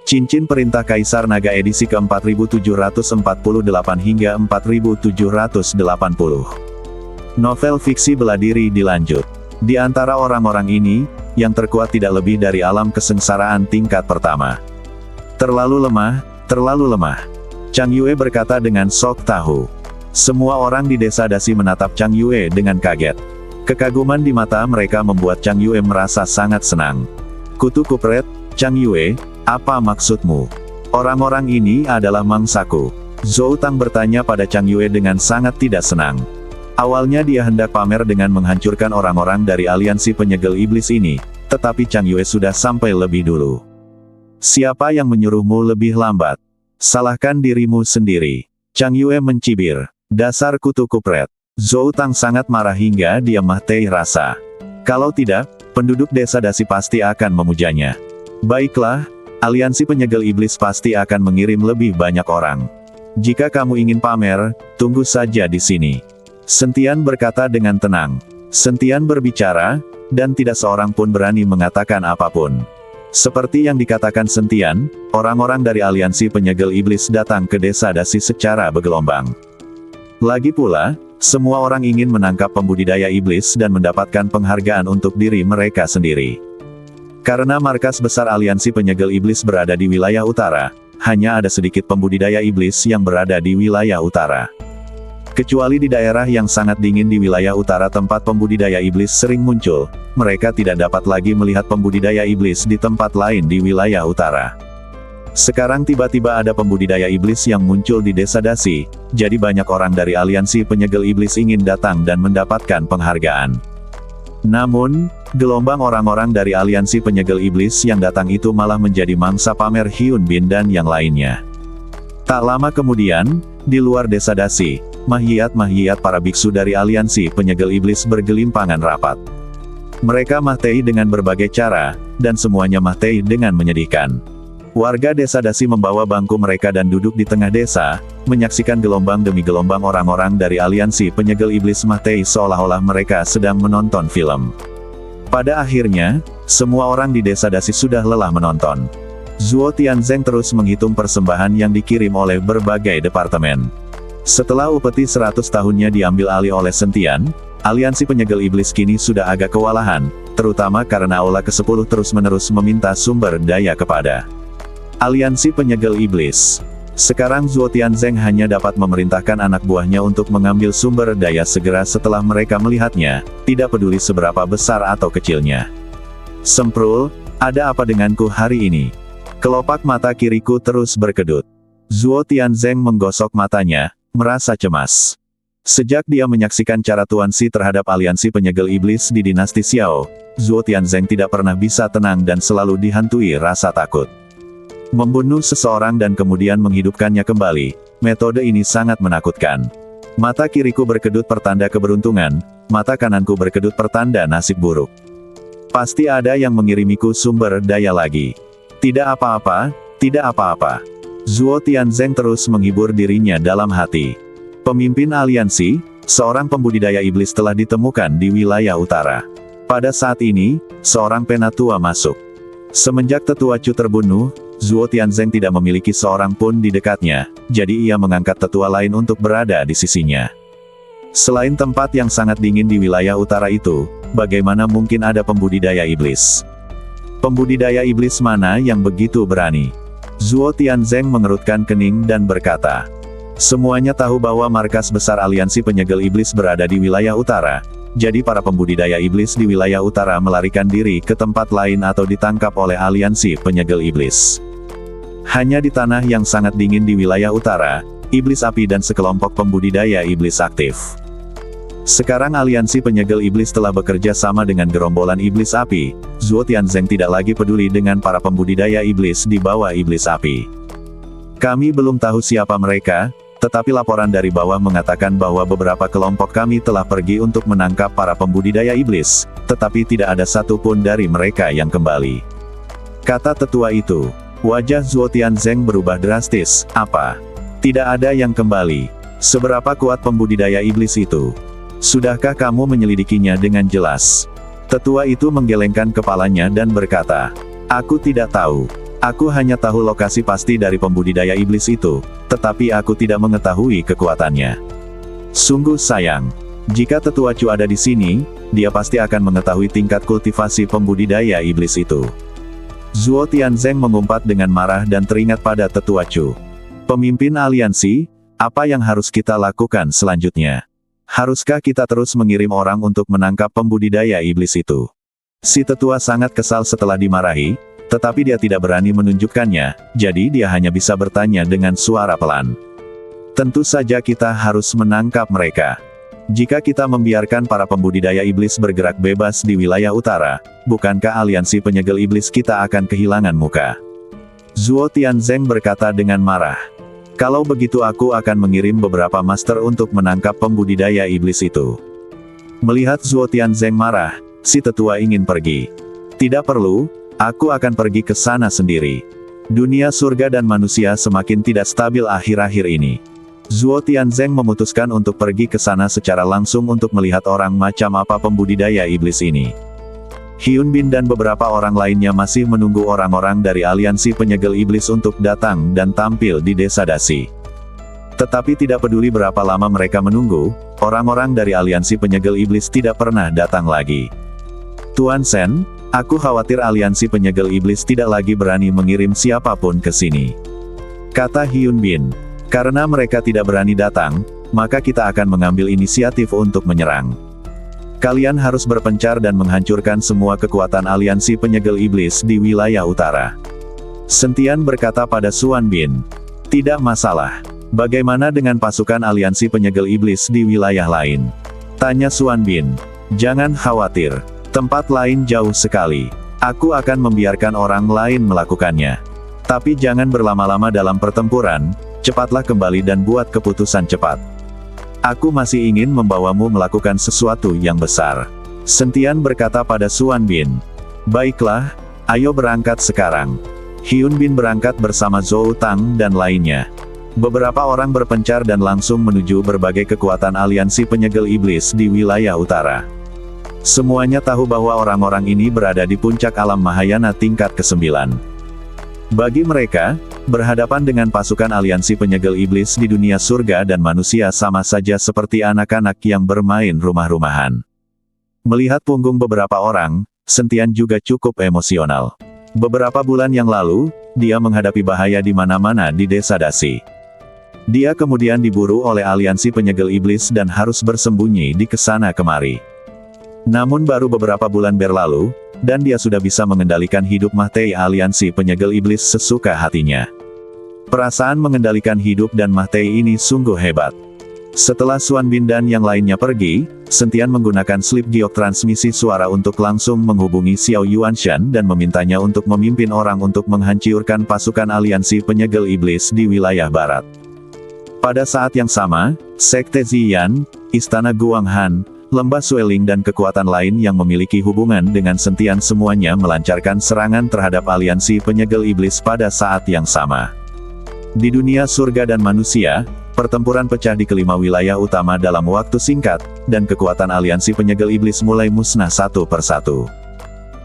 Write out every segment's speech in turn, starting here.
Cincin Perintah Kaisar Naga edisi ke-4748 hingga 4780. Novel fiksi bela diri dilanjut. Di antara orang-orang ini, yang terkuat tidak lebih dari alam kesengsaraan tingkat pertama. Terlalu lemah, terlalu lemah. Chang Yue berkata dengan sok tahu. Semua orang di desa Dasi menatap Chang Yue dengan kaget. Kekaguman di mata mereka membuat Chang Yue merasa sangat senang. Kutu kupret, Chang Yue, apa maksudmu? Orang-orang ini adalah mangsaku. Zhou Tang bertanya pada Chang Yue dengan sangat tidak senang. Awalnya dia hendak pamer dengan menghancurkan orang-orang dari aliansi penyegel iblis ini, tetapi Chang Yue sudah sampai lebih dulu. Siapa yang menyuruhmu lebih lambat? Salahkan dirimu sendiri. Chang Yue mencibir. Dasar kutu kupret. Zhou Tang sangat marah hingga dia mati rasa. Kalau tidak, penduduk desa Dasi pasti akan memujanya. Baiklah, aliansi penyegel iblis pasti akan mengirim lebih banyak orang. Jika kamu ingin pamer, tunggu saja di sini. Sentian berkata dengan tenang. Sentian berbicara, dan tidak seorang pun berani mengatakan apapun. Seperti yang dikatakan Sentian, orang-orang dari aliansi penyegel iblis datang ke desa Dasi secara bergelombang. Lagi pula, semua orang ingin menangkap pembudidaya iblis dan mendapatkan penghargaan untuk diri mereka sendiri. Karena markas besar aliansi penyegel iblis berada di wilayah utara, hanya ada sedikit pembudidaya iblis yang berada di wilayah utara. Kecuali di daerah yang sangat dingin di wilayah utara tempat pembudidaya iblis sering muncul, mereka tidak dapat lagi melihat pembudidaya iblis di tempat lain di wilayah utara. Sekarang tiba-tiba ada pembudidaya iblis yang muncul di desa Dasi, jadi banyak orang dari aliansi penyegel iblis ingin datang dan mendapatkan penghargaan. Namun, gelombang orang-orang dari aliansi penyegel iblis yang datang itu malah menjadi mangsa pamer Hyun Bin dan yang lainnya. Tak lama kemudian, di luar desa Dasi, mahiat-mahiat para biksu dari aliansi penyegel iblis bergelimpangan rapat. Mereka mati dengan berbagai cara, dan semuanya mati dengan menyedihkan. Warga desa Dasi membawa bangku mereka dan duduk di tengah desa, menyaksikan gelombang demi gelombang orang-orang dari aliansi penyegel iblis mati seolah-olah mereka sedang menonton film. Pada akhirnya, semua orang di desa Dasi sudah lelah menonton. Zhuo Tianzeng terus menghitung persembahan yang dikirim oleh berbagai departemen. Setelah upeti 100 tahunnya diambil alih oleh Sentian, aliansi penyegel iblis kini sudah agak kewalahan, terutama karena Aula ke-10 terus-menerus meminta sumber daya kepada aliansi penyegel iblis. Sekarang Zhuo Tianzeng hanya dapat memerintahkan anak buahnya untuk mengambil sumber daya segera setelah mereka melihatnya, tidak peduli seberapa besar atau kecilnya. Semprul, ada apa denganku hari ini? Kelopak mata kiriku terus berkedut. Zhuo Tianzeng menggosok matanya, merasa cemas. Sejak dia menyaksikan cara Tuan Xi terhadap aliansi penyegel iblis di dinasti Xiao, Zhuo Tianzeng tidak pernah bisa tenang dan selalu dihantui rasa takut. Membunuh seseorang dan kemudian menghidupkannya kembali, metode ini sangat menakutkan. Mata kiriku berkedut pertanda keberuntungan, mata kananku berkedut pertanda nasib buruk. Pasti ada yang mengirimiku sumber daya lagi. Tidak apa-apa, tidak apa-apa. Zhuo Tianzeng terus menghibur dirinya dalam hati. Pemimpin aliansi, seorang pembudidaya iblis telah ditemukan di wilayah utara. Pada saat ini, seorang penatua masuk. Semenjak tetua Chu terbunuh, Zhuo Tianzeng tidak memiliki seorang pun di dekatnya, jadi ia mengangkat tetua lain untuk berada di sisinya. Selain tempat yang sangat dingin di wilayah utara itu, bagaimana mungkin ada pembudidaya iblis? Pembudidaya iblis mana yang begitu berani? Zhuo Tianzeng mengerutkan kening dan berkata, semuanya tahu bahwa markas besar aliansi penyegel iblis berada di wilayah utara, jadi para pembudidaya iblis di wilayah utara melarikan diri ke tempat lain atau ditangkap oleh aliansi penyegel iblis. Hanya di tanah yang sangat dingin di wilayah utara, iblis api dan sekelompok pembudidaya iblis aktif. Sekarang aliansi penyegel iblis telah bekerja sama dengan gerombolan iblis api. Zhuo Tianzeng tidak lagi peduli dengan para pembudidaya iblis di bawah iblis api. Kami belum tahu siapa mereka, tetapi laporan dari bawah mengatakan bahwa beberapa kelompok kami telah pergi untuk menangkap para pembudidaya iblis, tetapi tidak ada satupun dari mereka yang kembali. Kata tetua itu. Wajah Zhuo Tianzeng berubah drastis. Apa? Tidak ada yang kembali. Seberapa kuat pembudidaya iblis itu? Sudahkah kamu menyelidikinya dengan jelas? Tetua itu menggelengkan kepalanya dan berkata, aku tidak tahu. Aku hanya tahu lokasi pasti dari pembudidaya iblis itu, tetapi aku tidak mengetahui kekuatannya. Sungguh sayang. Jika Tetua Chu ada di sini, dia pasti akan mengetahui tingkat kultivasi pembudidaya iblis itu. Zuo Tianzeng mengumpat dengan marah dan teringat pada Tetua Chu. Pemimpin aliansi, apa yang harus kita lakukan selanjutnya? Haruskah kita terus mengirim orang untuk menangkap pembudidaya iblis itu? Si tetua sangat kesal setelah dimarahi, tetapi dia tidak berani menunjukkannya, jadi dia hanya bisa bertanya dengan suara pelan. Tentu saja kita harus menangkap mereka. Jika kita membiarkan para pembudidaya iblis bergerak bebas di wilayah utara, bukankah aliansi penyegel iblis kita akan kehilangan muka? Zuo Tianzeng berkata dengan marah. Kalau begitu aku akan mengirim beberapa master untuk menangkap pembudidaya iblis itu. Melihat Zuo Tianzeng marah, si tetua ingin pergi. Tidak perlu, aku akan pergi ke sana sendiri. Dunia surga dan manusia semakin tidak stabil akhir-akhir ini. Zuo Tianzeng memutuskan untuk pergi ke sana secara langsung untuk melihat orang macam apa pembudidaya iblis ini. Hyun Bin dan beberapa orang lainnya masih menunggu orang-orang dari aliansi penyegel iblis untuk datang dan tampil di desa Dasi. Tetapi tidak peduli berapa lama mereka menunggu, orang-orang dari aliansi penyegel iblis tidak pernah datang lagi. Tuan Sen, aku khawatir aliansi penyegel iblis tidak lagi berani mengirim siapapun ke sini. Kata Hyun Bin. Karena mereka tidak berani datang, maka kita akan mengambil inisiatif untuk menyerang. Kalian harus berpencar dan menghancurkan semua kekuatan aliansi penyegel iblis di wilayah utara. Sentian berkata pada Suan Bin. Tidak masalah. Bagaimana dengan pasukan aliansi penyegel iblis di wilayah lain? Tanya Suan Bin. Jangan khawatir. Tempat lain jauh sekali. Aku akan membiarkan orang lain melakukannya. Tapi jangan berlama-lama dalam pertempuran. Cepatlah kembali dan buat keputusan cepat. Aku masih ingin membawamu melakukan sesuatu yang besar. Sentian berkata pada Suan Bin. Baiklah, ayo berangkat sekarang. Hyun Bin berangkat bersama Zhou Tang dan lainnya. Beberapa orang berpencar dan langsung menuju berbagai kekuatan aliansi penyegel iblis di wilayah utara. Semuanya tahu bahwa orang-orang ini berada di puncak alam Mahayana tingkat ke-9. Bagi mereka, berhadapan dengan pasukan aliansi penyegel iblis di dunia surga dan manusia sama saja seperti anak-anak yang bermain rumah-rumahan. Melihat punggung beberapa orang, Sentian juga cukup emosional. Beberapa bulan yang lalu, dia menghadapi bahaya di mana-mana di desa Dasi. Dia kemudian diburu oleh aliansi penyegel iblis dan harus bersembunyi di kesana kemari. Namun baru beberapa bulan berlalu, dan dia sudah bisa mengendalikan hidup Mahtei aliansi penyegel iblis sesuka hatinya. Perasaan mengendalikan hidup dan Mahtei ini sungguh hebat. Setelah Suan Bin dan yang lainnya pergi, Sentian menggunakan slip giok transmisi suara untuk langsung menghubungi Xiao Yuanshan dan memintanya untuk memimpin orang untuk menghancurkan pasukan aliansi penyegel iblis di wilayah barat. Pada saat yang sama, Sekte Ziyan, Istana Guanghan, Lembah Sueling dan kekuatan lain yang memiliki hubungan dengan Sentian semuanya melancarkan serangan terhadap aliansi penyegel iblis pada saat yang sama. Di dunia surga dan manusia, pertempuran pecah di kelima wilayah utama dalam waktu singkat, dan kekuatan aliansi penyegel iblis mulai musnah satu persatu.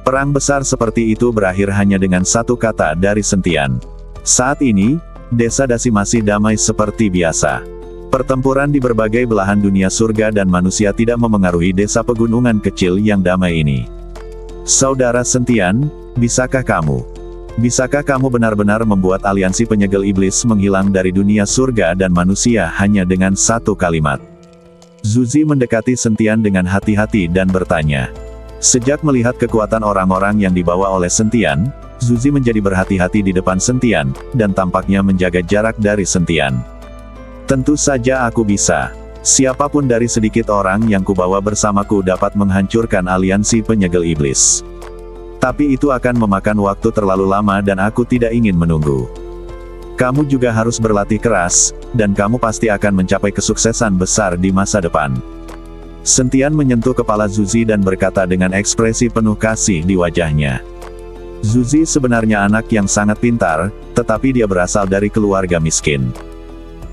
Perang besar seperti itu berakhir hanya dengan satu kata dari Sentian. Saat ini, desa Dasi masih damai seperti biasa. Pertempuran di berbagai belahan dunia surga dan manusia tidak memengaruhi desa pegunungan kecil yang damai ini. Saudara Sentian, bisakah kamu benar-benar membuat aliansi penyegel iblis menghilang dari dunia surga dan manusia hanya dengan satu kalimat? Zuzi mendekati Sentian dengan hati-hati dan bertanya. Sejak melihat kekuatan orang-orang yang dibawa oleh Sentian, Zuzi menjadi berhati-hati di depan Sentian, dan tampaknya menjaga jarak dari Sentian. Tentu saja aku bisa. Siapapun dari sedikit orang yang kubawa bersamaku dapat menghancurkan aliansi penyegel iblis. Tapi itu akan memakan waktu terlalu lama dan aku tidak ingin menunggu. Kamu juga harus berlatih keras, dan kamu pasti akan mencapai kesuksesan besar di masa depan. Sentian menyentuh kepala Zuzi dan berkata dengan ekspresi penuh kasih di wajahnya. Zuzi sebenarnya anak yang sangat pintar, tetapi dia berasal dari keluarga miskin.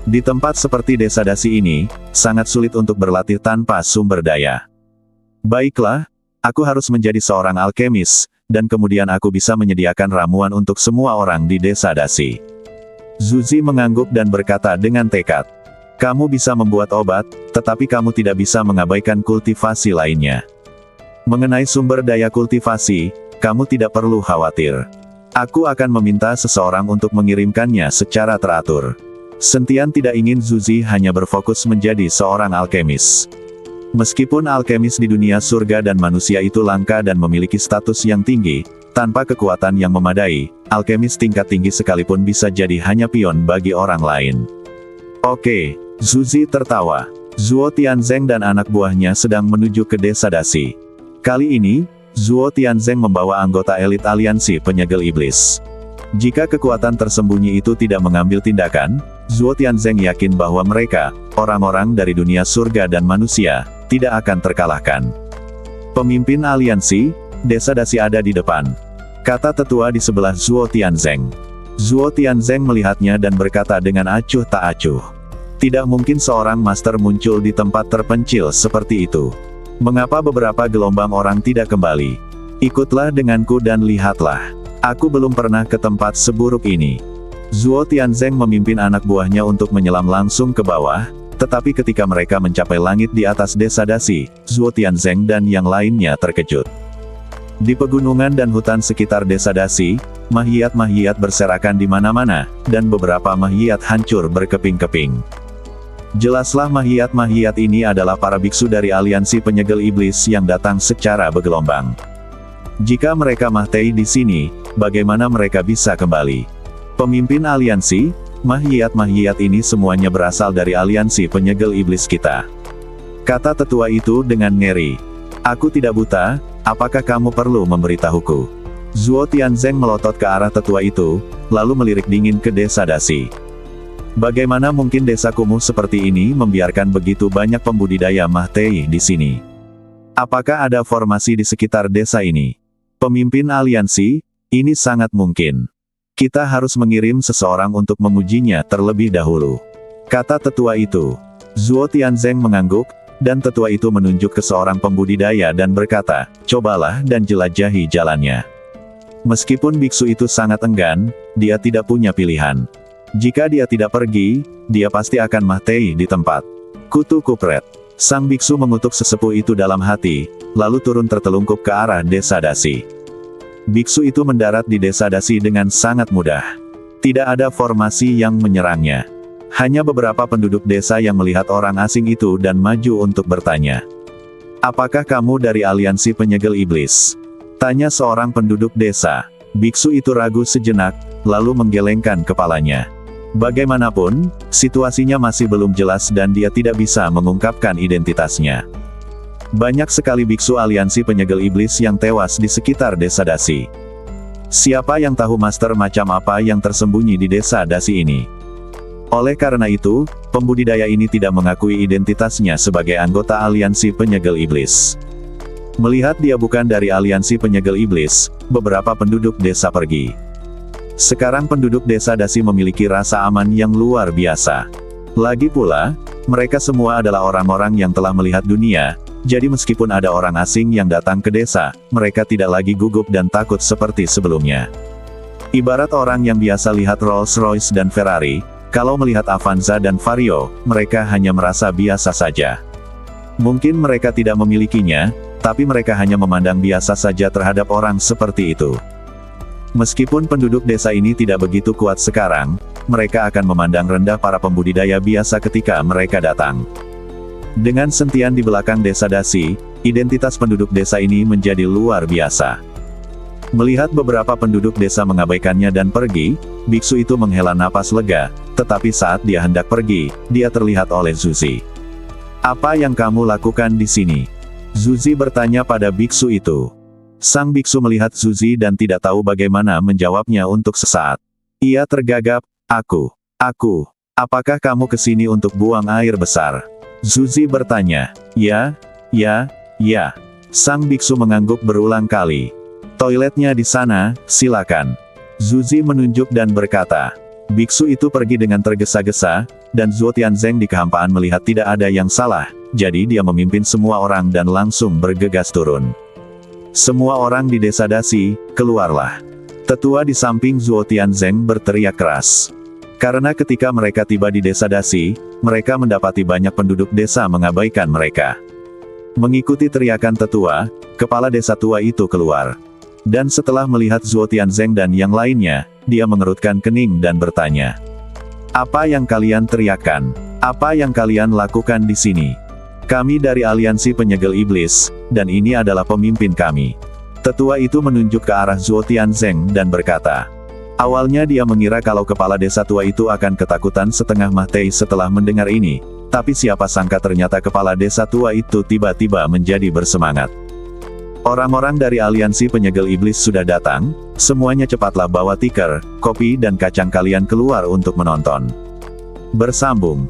Di tempat seperti desa Dasi ini, sangat sulit untuk berlatih tanpa sumber daya. Baiklah, aku harus menjadi seorang alkemis, dan kemudian aku bisa menyediakan ramuan untuk semua orang di desa Dasi. Zuzi mengangguk dan berkata dengan tekad. Kamu bisa membuat obat, tetapi kamu tidak bisa mengabaikan kultivasi lainnya. Mengenai sumber daya kultivasi, kamu tidak perlu khawatir. Aku akan meminta seseorang untuk mengirimkannya secara teratur. Sentian tidak ingin Zuzi hanya berfokus menjadi seorang alkemis. Meskipun alkemis di dunia surga dan manusia itu langka dan memiliki status yang tinggi, tanpa kekuatan yang memadai, alkemis tingkat tinggi sekalipun bisa jadi hanya pion bagi orang lain. Oke, Zuzi tertawa. Zuo Tianzeng dan anak buahnya sedang menuju ke desa Dasi. Kali ini, Zuo Tianzeng membawa anggota elit aliansi penyegel iblis. Jika kekuatan tersembunyi itu tidak mengambil tindakan, Zuo Tianzeng yakin bahwa mereka, orang-orang dari dunia surga dan manusia, tidak akan terkalahkan. Pemimpin aliansi, desa Dasi ada di depan, kata tetua di sebelah Zuo Tianzeng. Zuo Tianzeng melihatnya dan berkata dengan acuh tak acuh. Tidak mungkin seorang master muncul di tempat terpencil seperti itu. Mengapa beberapa gelombang orang tidak kembali? Ikutlah denganku dan lihatlah. Aku belum pernah ke tempat seburuk ini. Zuo Tianzeng memimpin anak buahnya untuk menyelam langsung ke bawah, tetapi ketika mereka mencapai langit di atas desa Dasi, Zuo Tianzeng dan yang lainnya terkejut. Di pegunungan dan hutan sekitar desa Dasi, mahiat-mahiat berserakan di mana-mana, dan beberapa mahiat hancur berkeping-keping. Jelaslah mahiat-mahiat ini adalah para biksu dari aliansi penyegel iblis yang datang secara bergelombang. Jika mereka mati di sini, bagaimana mereka bisa kembali? Pemimpin aliansi, mahiat-mahiat ini semuanya berasal dari aliansi penyegel iblis kita. Kata tetua itu dengan ngeri. Aku tidak buta, apakah kamu perlu memberitahuku? Zuo Tianzeng melotot ke arah tetua itu, lalu melirik dingin ke desa Dasi. Bagaimana mungkin desa kumuh seperti ini membiarkan begitu banyak pembudidaya Mahtei di sini? Apakah ada formasi di sekitar desa ini? Pemimpin aliansi, ini sangat mungkin. Kita harus mengirim seseorang untuk mengujinya terlebih dahulu. Kata tetua itu. Zuo Tianzeng mengangguk, dan tetua itu menunjuk ke seorang pembudidaya dan berkata, cobalah dan jelajahi jalannya. Meskipun biksu itu sangat enggan, dia tidak punya pilihan. Jika dia tidak pergi, dia pasti akan mati di tempat. Kutu kupret. Sang biksu mengutuk sesepuh itu dalam hati, lalu turun tertelungkup ke arah desa Dasi. Biksu itu mendarat di desa Dasi dengan sangat mudah. Tidak ada formasi yang menyerangnya. Hanya beberapa penduduk desa yang melihat orang asing itu dan maju untuk bertanya. Apakah kamu dari aliansi penyegel iblis? Tanya seorang penduduk desa. Biksu itu ragu sejenak, lalu menggelengkan kepalanya. Bagaimanapun, situasinya masih belum jelas dan dia tidak bisa mengungkapkan identitasnya. Banyak sekali biksu aliansi penyegel iblis yang tewas di sekitar desa Dasi. Siapa yang tahu master macam apa yang tersembunyi di desa Dasi ini? Oleh karena itu, pembudidaya ini tidak mengakui identitasnya sebagai anggota aliansi penyegel iblis. Melihat dia bukan dari aliansi penyegel iblis, beberapa penduduk desa pergi. Sekarang penduduk desa Dasi memiliki rasa aman yang luar biasa. Lagi pula, mereka semua adalah orang-orang yang telah melihat dunia, jadi meskipun ada orang asing yang datang ke desa, mereka tidak lagi gugup dan takut seperti sebelumnya. Ibarat orang yang biasa lihat Rolls-Royce dan Ferrari, kalau melihat Avanza dan Vario, mereka hanya merasa biasa saja. Mungkin mereka tidak memilikinya, tapi mereka hanya memandang biasa saja terhadap orang seperti itu. Meskipun penduduk desa ini tidak begitu kuat sekarang, mereka akan memandang rendah para pembudidaya biasa ketika mereka datang. Dengan sentian di belakang desa Dasi, identitas penduduk desa ini menjadi luar biasa. Melihat beberapa penduduk desa mengabaikannya dan pergi, biksu itu menghela napas lega, tetapi saat dia hendak pergi, dia terlihat oleh Zuzi. Apa yang kamu lakukan di sini? Zuzi bertanya pada biksu itu. Sang biksu melihat Zuzi dan tidak tahu bagaimana menjawabnya untuk sesaat. Ia tergagap, aku, apakah kamu kesini untuk buang air besar? Zuzi bertanya, ya. Sang biksu mengangguk berulang kali. Toiletnya di sana, silakan. Zuzi menunjuk dan berkata. Biksu itu pergi dengan tergesa-gesa, dan Zuo Tianzeng di kehampaan melihat tidak ada yang salah, jadi dia memimpin semua orang dan langsung bergegas turun. Semua orang di desa Dasi, keluarlah. Tetua di samping Zuo Tianzeng berteriak keras. Karena ketika mereka tiba di desa Dasi, mereka mendapati banyak penduduk desa mengabaikan mereka. Mengikuti teriakan tetua, kepala desa tua itu keluar. Dan setelah melihat Zuo Tianzeng dan yang lainnya, dia mengerutkan kening dan bertanya. Apa yang kalian teriakan? Apa yang kalian lakukan di sini? Kami dari Aliansi Penyegel Iblis, dan ini adalah pemimpin kami. Tetua itu menunjuk ke arah Zuo Tianzeng dan berkata. Awalnya dia mengira kalau kepala desa tua itu akan ketakutan setengah mati setelah mendengar ini, tapi siapa sangka ternyata kepala desa tua itu tiba-tiba menjadi bersemangat. Orang-orang dari Aliansi Penyegel Iblis sudah datang, semuanya cepatlah bawa tikar, kopi dan kacang kalian keluar untuk menonton. Bersambung.